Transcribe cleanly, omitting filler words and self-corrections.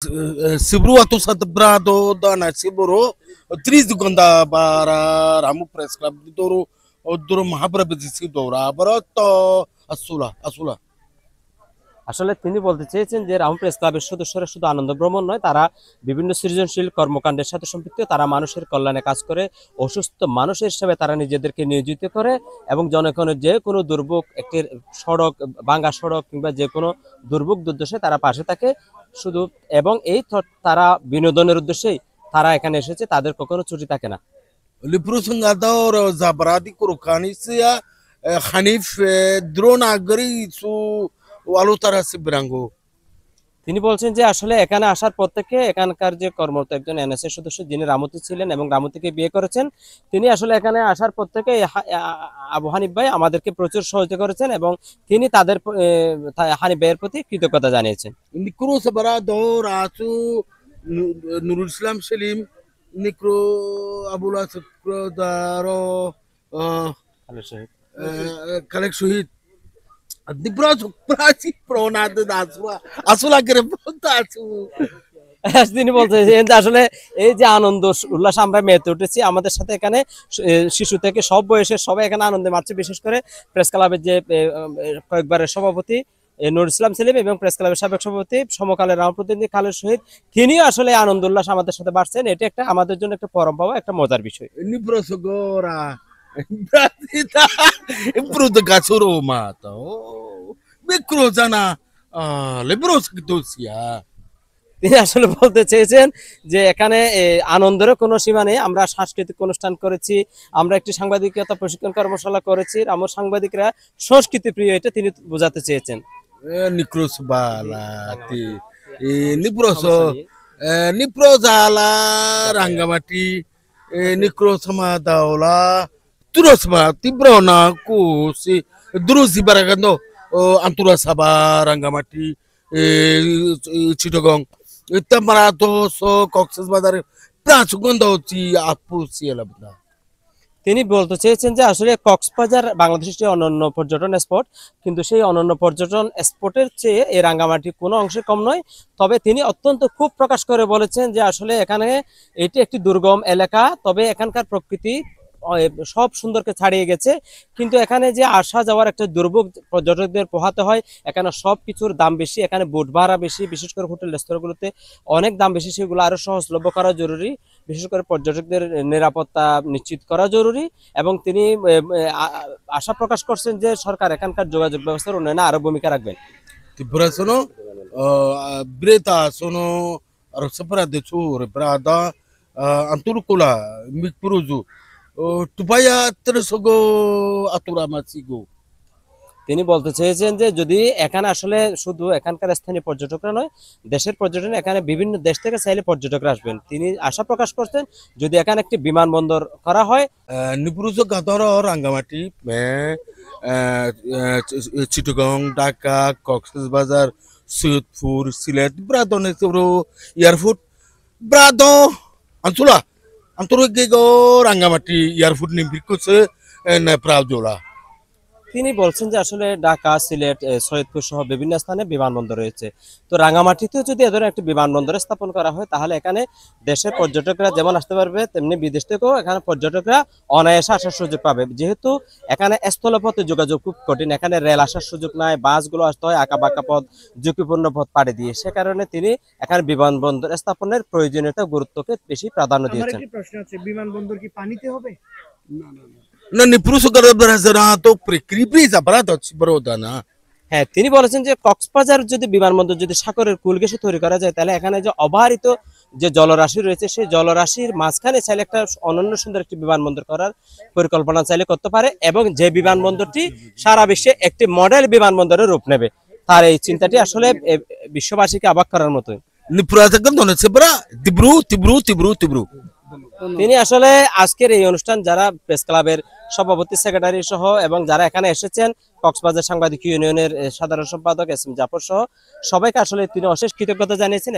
Sibru atau satu brado dana siburu tris dugonda bara ramu press club doro doro mahabra bedisi dora barato asula আসলে তিনি বলতে চেয়েছেন যে Ram press ক্লাবের সদস্যরা শুধু আনন্দ ভ্রমণ নয়, তারা বিভিন্ন সৃজনশীল কর্মকাণ্ডের সাথে সম্পৃক্ত। তারা মানুষের কল্যাণে কাজ করে, অসুস্থ মানুষের হিসেবে তারা নিজেদেরকে নিয়োজিত করে এবং জনগণের যে কোনো দুর্ভোগ, একটি সড়ক ভাঙা সড়ক কিংবা যে কোনো দুর্ভোগ দুর্দশায় তারা পাশে থাকে শুধু। এবং এই তারা বিনোদনের উদ্দেশ্যেই তারা এখানে এসেছে, তাদের কখনো ছুটি থাকে না। libru sungador zabradi kurukanisia Hanif drone agri su walutara sibrango তিনি বলছেন যে আসলে এখানে আসার পর থেকে এখানকার যে কর্মরত একজন এনএসএ সদস্য যিনি রামতি ছিলেন এবং রামতিকে বিয়ে করেছেন, তিনি আসলে এখানে আসার পর থেকে আবু হানিফ ভাই আমাদেরকে প্রচুর সহযোগিতা করেছেন এবং তিনি তাদের হানিফ ভাইয়ের প্রতি কৃতজ্ঞতা জানিয়েছেন। nikro sabara dor asu Nurul Islam Selim nikro abula sukro daro kalek suhid di brazo prasi pronado da asula gere asu তিনি বলছেন যে আসলে এই যে আনন্দ উল্লাস আমরা মেতে উঠেছি, আমাদের সাথে এখানে শিশু থেকে সব বয়সের সবাই এখানে আনন্দে মারছে। বিশেষ করে প্রেস ক্লাবের যে কয়েকবারের সভাপতি নুরুল ইসলাম সেলিম এবং প্রেস ক্লাবের সাবেক সভাপতি সমকালের রাম প্রতিনিধি খালেদ শহীদ, তিনিও আসলে আনন্দ উল্লাস আমাদের সাথে বাড়ছেন। এটা একটা আমাদের জন্য একটা পরম পাওয়া, একটা মজার বিষয়। Nibrosogora Brazita Imprudo Gatsuro Mata Mikrozana Libros Gdosia তিনি আসলে বলতে চেয়েছেন যে এখানে আনন্দের কোনো সীমা নেই। আমরা সাংস্কৃতিক অনুষ্ঠান করেছি, আমরা একটি সাংবাদিকতা প্রশিক্ষণ কর্মশালা করেছি, আমার সাংবাদিকরা সংস্কৃতি প্রিয়, এটা তিনি বোঝাতে চেয়েছেন। Nikros Balati Nibroso Niprozala Rangamati Nikrosama Daula Turosma Tibrona Kusi Drusi Baragando Antura Saba Rangamati Chittagong Tamarato so Cox's Bazar Prachugondo Apusi Labna তিনি বলতে চেয়েছেন যে আসলে কক্সবাজার বাংলাদেশের অনন্য পর্যটন স্পট, কিন্তু সেই অনন্য পর্যটন স্পটের চেয়ে এই রাঙ্গামাটি কোনো অংশে কম নয়। তবে তিনি অত্যন্ত খুব প্রকাশ করে বলেছেন যে আসলে এখানে এটি একটি দুর্গম এলাকা, তবে এখানকার প্রকৃতি সব সুন্দরকে ছাড়িয়ে গেছে, কিন্তু এখানে যে আসা যাওয়ার একটা দুর্ভোগ পর্যটকদের পোহাতে হয়। এখানে সব কিছুর দাম বেশি, এখানে বোট ভাড়া বেশি, বিশেষ করে হোটেল রেস্তোরাঁগুলোতে অনেক দাম বেশি, সেগুলো আরো সহজলভ্য করা জরুরি। বিশেষ করে পর্যটকদের নিরাপত্তা নিশ্চিত করা জরুরি এবং তিনি আশা প্রকাশ করছেন যে সরকার এখানকার যোগাযোগ ব্যবস্থার উন্নয়নে আরো ভূমিকা রাখবেন। Tibra sono Breta sono Rosapra de Sur Brada Anturkula Mikpuruzu Tupaya Tresogo Atura Masigo তিনি বলতে চেয়েছেন যে যদি এখানে আসলে শুধু এখানকার স্থানীয় পর্যটকরা নয়, দেশের পর্যটন, এখানে বিভিন্ন দেশ থেকে চাইলে পর্যটকরা আসবেন। তিনি আশা প্রকাশ করছেন যদি এখানে একটি বিমানবন্দর করা হয়। Nipuruzo Gadoro Rangamati Chittagong Dhaka Cox's Bazar Sudpur Silet Brado Nesoro Airfoot Brado Antula Anturgego Rangamati Airfoot Nimbikuse Pravdola তিনি বলছেন যে আসলে ঢাকা, সিলেট, সৈয়দপুর সহ বিভিন্ন স্থানে বিমানবন্দর রয়েছে। তো রাঙামাটিতেও যদি এ ধরনের একটি বিমানবন্দর স্থাপন করা হয়, তাহলে এখানে দেশের পর্যটকরা যেমন আসতে পারবে, তেমনি বিদেশ থেকেও এখানে পর্যটকরা অনায়াসে আসার সুযোগ পাবে। যেহেতু এখানে স্থলপথে যোগাযোগ খুব কঠিন, এখানে রেল আসার সুযোগ নাই, বাসগুলো আসতে হয় আঁকা বাঁকা পথ, ঝুঁকিপূর্ণ পথ পাড়ি দিয়ে। সে কারণে তিনি এখানে বিমানবন্দর স্থাপনের প্রয়োজনীয়তা গুরুত্বকে বেশি প্রাধান্য দিয়েছেন। প্রশ্ন আছে, বিমানবন্দর কি পানিতে হবে? না Nipuruzo Gadoro তো Prikripisa Brado Brodana হ্যাঁ, তিনি বলেছেন যে কক্সবাজার যদি বিমানবন্দর যদি সাগরের কুল ঘেঁষে তৈরি করা যায়, তাহলে এখানে যে অবারিত যে জলরাশি রয়েছে, সেই জলরাশির মাঝখানে চাইলে একটা অনন্য সুন্দর একটি বিমানবন্দর করার পরিকল্পনা চাইলে করতে পারে এবং যে বিমানবন্দরটি সারা বিশ্বে একটি মডেল বিমানবন্দরের রূপ নেবে। তার এই চিন্তাটি আসলে বিশ্ববাসীকে অবাক করার মতোই। Nipuruzo Gadoro Sebra Tibru তিনি আসলে আজকের এই অনুষ্ঠান যারা প্রেস ক্লাবের সভাপতি, সেক্রেটারি সহ এবং যারা এখানে এসেছেন, কক্সবাজার সাংবাদিক ইউনিয়নের সাধারণ সম্পাদক এস এম জাফর সহ সবাইকে আসলে তিনি অশেষ কৃতজ্ঞতা জানিয়েছেন।